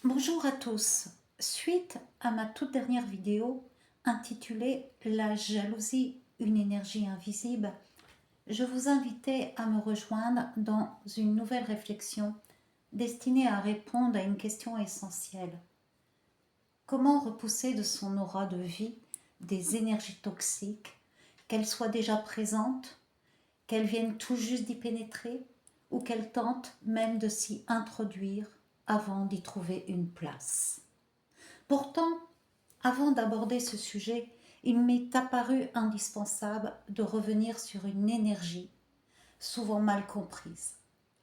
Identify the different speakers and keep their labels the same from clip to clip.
Speaker 1: Bonjour à tous. Suite à ma toute dernière vidéo intitulée La jalousie, une énergie invisible, je vous invitais à me rejoindre dans une nouvelle réflexion destinée à répondre à une question essentielle. Comment repousser de son aura de vie des énergies toxiques, qu'elles soient déjà présentes, qu'elles viennent tout juste d'y pénétrer ou qu'elles tentent même de s'y introduire avant d'y trouver une place. Pourtant, avant d'aborder ce sujet, il m'est apparu indispensable de revenir sur une énergie souvent mal comprise,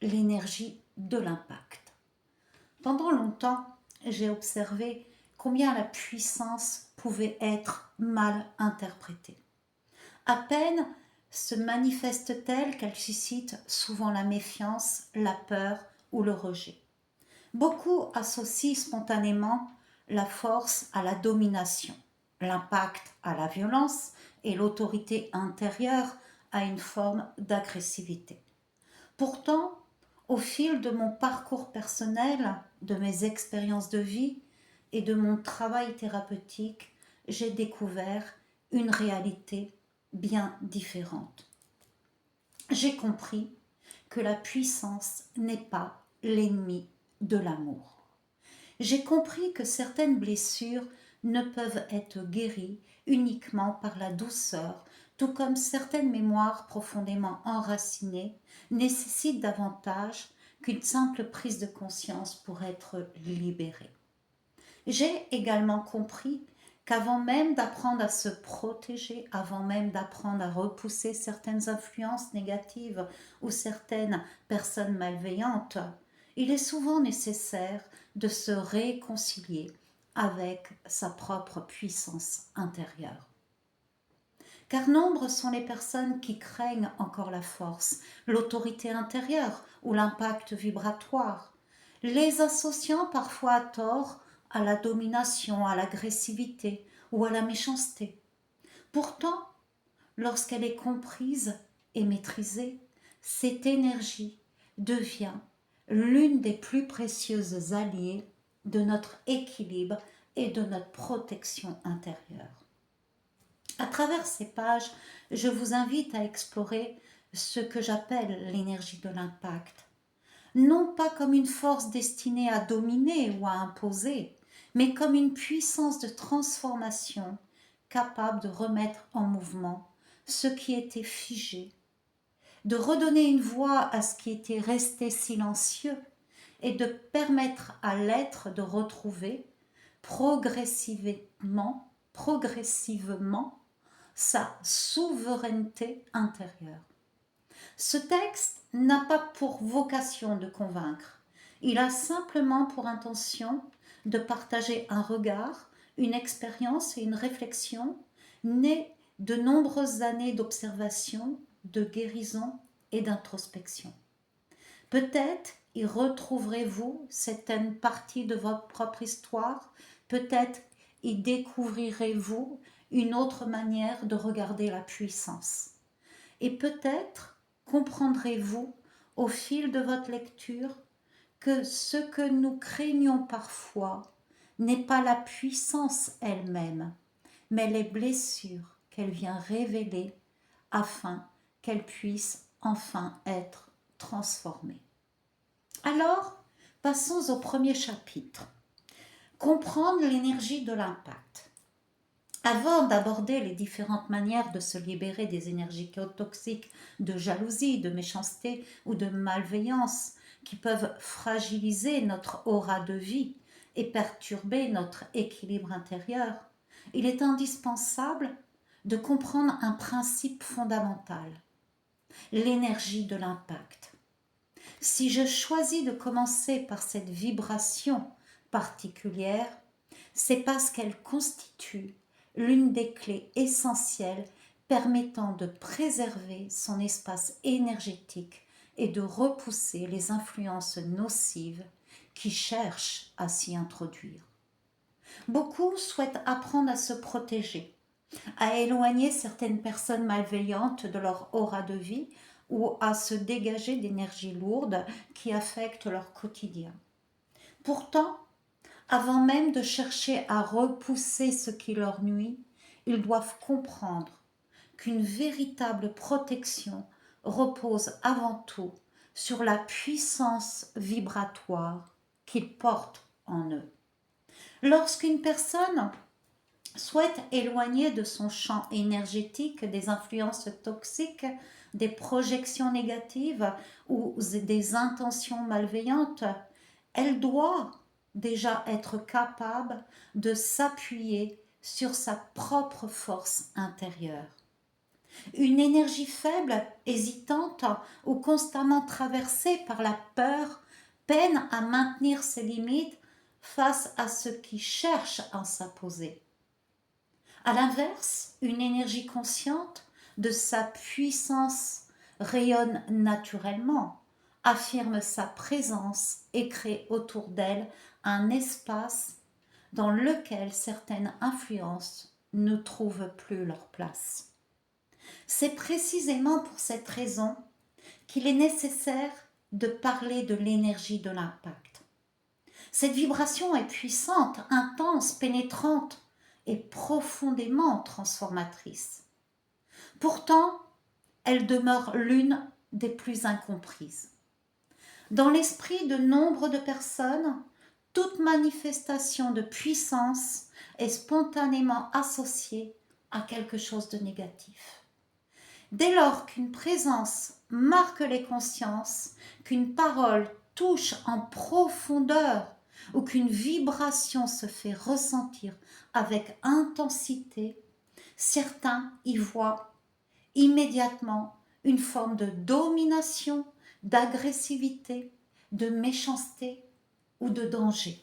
Speaker 1: l'énergie de l'impact. Pendant longtemps, j'ai observé combien la puissance pouvait être mal interprétée. À peine se manifeste-t-elle qu'elle suscite souvent la méfiance, la peur ou le rejet. Beaucoup associent spontanément la force à la domination, l'impact à la violence et l'autorité intérieure à une forme d'agressivité. Pourtant, au fil de mon parcours personnel, de mes expériences de vie et de mon travail thérapeutique, j'ai découvert une réalité bien différente. J'ai compris que la puissance n'est pas l'ennemi de l'amour. J'ai compris que certaines blessures ne peuvent être guéries uniquement par la douceur, tout comme certaines mémoires profondément enracinées nécessitent davantage qu'une simple prise de conscience pour être libérée. J'ai également compris qu'avant même d'apprendre à se protéger, avant même d'apprendre à repousser certaines influences négatives ou certaines personnes malveillantes, il est souvent nécessaire de se réconcilier avec sa propre puissance intérieure. Car nombreux sont les personnes qui craignent encore la force, l'autorité intérieure ou l'impact vibratoire, les associant parfois à tort à la domination, à l'agressivité ou à la méchanceté. Pourtant, lorsqu'elle est comprise et maîtrisée, cette énergie devient l'une des plus précieuses alliées de notre équilibre et de notre protection intérieure. À travers ces pages, je vous invite à explorer ce que j'appelle l'énergie de l'impact. Non pas comme une force destinée à dominer ou à imposer, mais comme une puissance de transformation capable de remettre en mouvement ce qui était figé, de redonner une voix à ce qui était resté silencieux et de permettre à l'être de retrouver progressivement sa souveraineté intérieure. Ce texte n'a pas pour vocation de convaincre, il a simplement pour intention de partager un regard, une expérience et une réflexion née de nombreuses années d'observation, de guérison et d'introspection. Peut-être y retrouverez-vous certaines parties de votre propre histoire, peut-être y découvrirez-vous une autre manière de regarder la puissance. Et peut-être comprendrez-vous au fil de votre lecture que ce que nous craignons parfois n'est pas la puissance elle-même, mais les blessures qu'elle vient révéler afin qu'elle puisse enfin être transformée. Alors, passons au premier chapitre. Comprendre l'énergie de l'impact. Avant d'aborder les différentes manières de se libérer des énergies toxiques de jalousie, de méchanceté ou de malveillance qui peuvent fragiliser notre aura de vie et perturber notre équilibre intérieur, il est indispensable de comprendre un principe fondamental, l'énergie de l'impact. Si je choisis de commencer par cette vibration particulière, c'est parce qu'elle constitue l'une des clés essentielles permettant de préserver son espace énergétique et de repousser les influences nocives qui cherchent à s'y introduire. Beaucoup souhaitent apprendre à se protéger, à éloigner certaines personnes malveillantes de leur aura de vie ou à se dégager d'énergies lourdes qui affectent leur quotidien. Pourtant, Avant même de chercher à repousser ce qui leur nuit, ils doivent comprendre qu'une véritable protection repose avant tout sur la puissance vibratoire qu'ils portent en eux. Lorsqu'une personne souhaite éloigner de son champ énergétique des influences toxiques, des projections négatives ou des intentions malveillantes, elle doit déjà être capable de s'appuyer sur sa propre force intérieure. Une énergie faible, hésitante ou constamment traversée par la peur peine à maintenir ses limites face à ce qui cherche à s'imposer. À l'inverse, une énergie consciente de sa puissance rayonne naturellement, affirme sa présence et crée autour d'elle un espace dans lequel certaines influences ne trouvent plus leur place. C'est précisément pour cette raison qu'il est nécessaire de parler de l'énergie de l'impact. Cette vibration est puissante, intense, pénétrante et profondément transformatrice. Pourtant, elle demeure l'une des plus incomprises. Dans l'esprit de nombre de personnes, toute manifestation de puissance est spontanément associée à quelque chose de négatif. Dès lors qu'une présence marque les consciences, qu'une parole touche en profondeur ou qu'une vibration se fait ressentir avec intensité, certains y voient immédiatement une forme de domination, d'agressivité, de méchanceté ou de danger.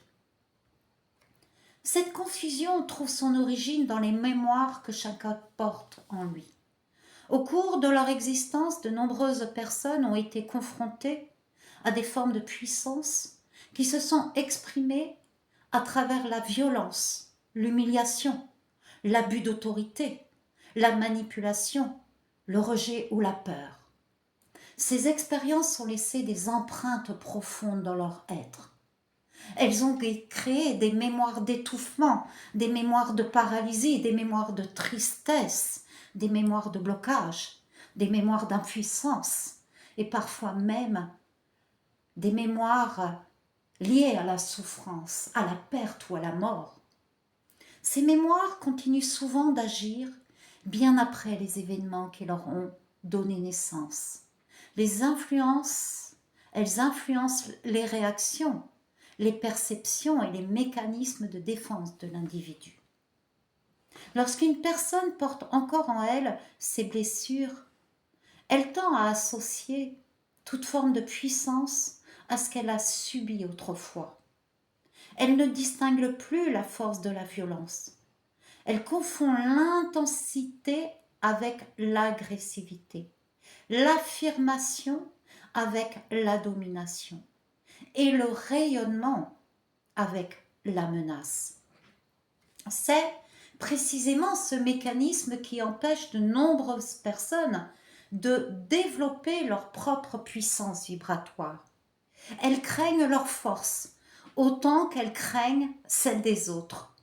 Speaker 1: Cette confusion trouve son origine dans les mémoires que chacun porte en lui. Au cours de leur existence, de nombreuses personnes ont été confrontées à des formes de puissance qui se sont exprimées à travers la violence, l'humiliation, l'abus d'autorité, la manipulation, le rejet ou la peur. Ces expériences ont laissé des empreintes profondes dans leur être. Elles ont créé des mémoires d'étouffement, des mémoires de paralysie, des mémoires de tristesse, des mémoires de blocage, des mémoires d'impuissance et parfois même des mémoires liées à la souffrance, à la perte ou à la mort. Ces mémoires continuent souvent d'agir bien après les événements qui leur ont donné naissance. Elles influencent les réactions, les perceptions et les mécanismes de défense de l'individu. Lorsqu'une personne porte encore en elle ces blessures, elle tend à associer toute forme de puissance à ce qu'elle a subi autrefois. Elle ne distingue plus la force de la violence. Elle confond l'intensité avec l'agressivité, l'affirmation avec la domination et le rayonnement avec la menace. C'est précisément ce mécanisme qui empêche de nombreuses personnes de développer leur propre puissance vibratoire. Elles craignent leur force autant qu'elles craignent celle des autres.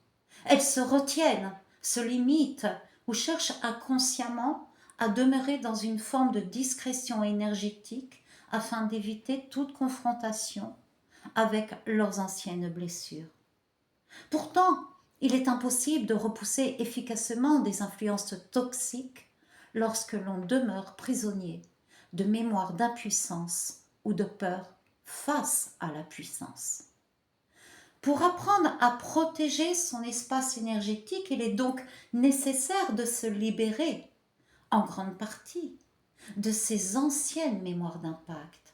Speaker 1: Elles se retiennent, se limitent ou cherchent inconsciemment à demeurer dans une forme de discrétion énergétique afin d'éviter toute confrontation avec leurs anciennes blessures. Pourtant, il est impossible de repousser efficacement des influences toxiques lorsque l'on demeure prisonnier de mémoires d'impuissance ou de peur face à la puissance. Pour apprendre à protéger son espace énergétique, il est donc nécessaire de se libérer, en grande partie, de ces anciennes mémoires d'impact.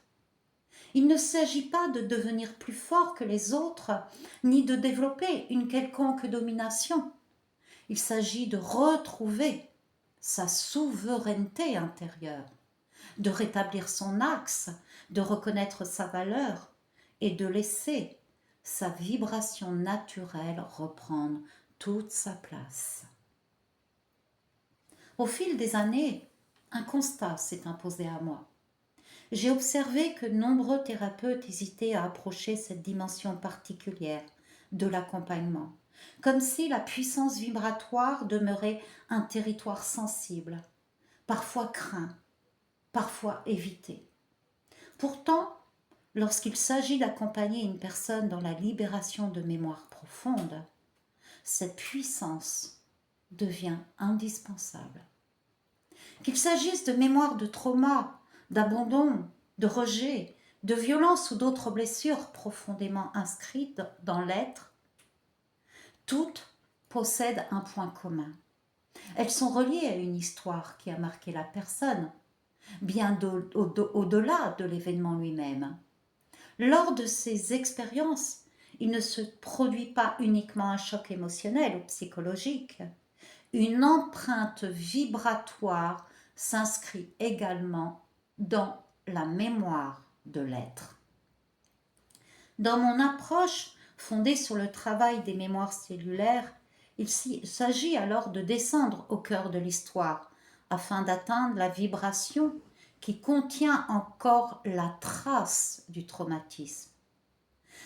Speaker 1: Il ne s'agit pas de devenir plus fort que les autres, ni de développer une quelconque domination. Il s'agit de retrouver sa souveraineté intérieure, de rétablir son axe, de reconnaître sa valeur et de laisser sa vibration naturelle reprendre toute sa place. Au fil des années, un constat s'est imposé à moi. J'ai observé que nombreux thérapeutes hésitaient à approcher cette dimension particulière de l'accompagnement, comme si la puissance vibratoire demeurait un territoire sensible, parfois craint, parfois évité. Pourtant, lorsqu'il s'agit d'accompagner une personne dans la libération de mémoires profondes, cette puissance devient indispensable. Qu'il s'agisse de mémoires de trauma, d'abandon, de rejet, de violence ou d'autres blessures profondément inscrites dans l'être, toutes possèdent un point commun. Elles sont reliées à une histoire qui a marqué la personne, bien au-delà de l'événement lui-même. Lors de ces expériences, il ne se produit pas uniquement un choc émotionnel ou psychologique. Une empreinte vibratoire s'inscrit également dans la mémoire de l'être. Dans mon approche fondée sur le travail des mémoires cellulaires, il s'agit alors de descendre au cœur de l'histoire afin d'atteindre la vibration qui contient encore la trace du traumatisme.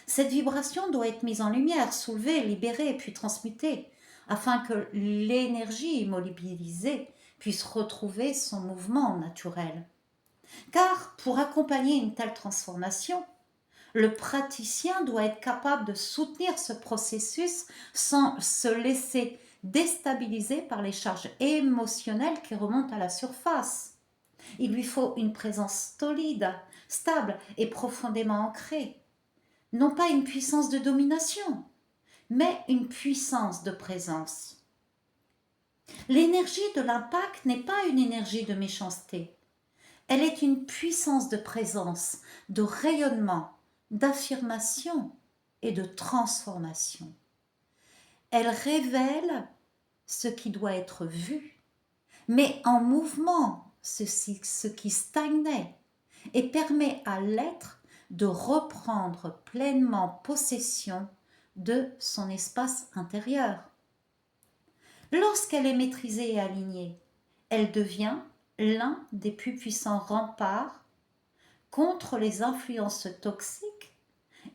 Speaker 1: Cette vibration doit être mise en lumière, soulevée, libérée puis transmutée afin que l'énergie immobilisée puisse retrouver son mouvement naturel. Car pour accompagner une telle transformation, le praticien doit être capable de soutenir ce processus sans se laisser déstabiliser par les charges émotionnelles qui remontent à la surface. Il lui faut une présence solide, stable et profondément ancrée. Non pas une puissance de domination, mais une puissance de présence. L'énergie de l'impact n'est pas une énergie de méchanceté. Elle est une puissance de présence, de rayonnement, d'affirmation et de transformation. Elle révèle ce qui doit être vu, met en mouvement ce qui stagnait et permet à l'être de reprendre pleinement possession de son espace intérieur. Lorsqu'elle est maîtrisée et alignée, elle devient l'un des plus puissants remparts contre les influences toxiques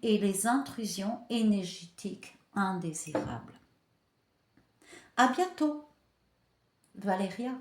Speaker 1: et les intrusions énergétiques indésirables. À bientôt, Valéria.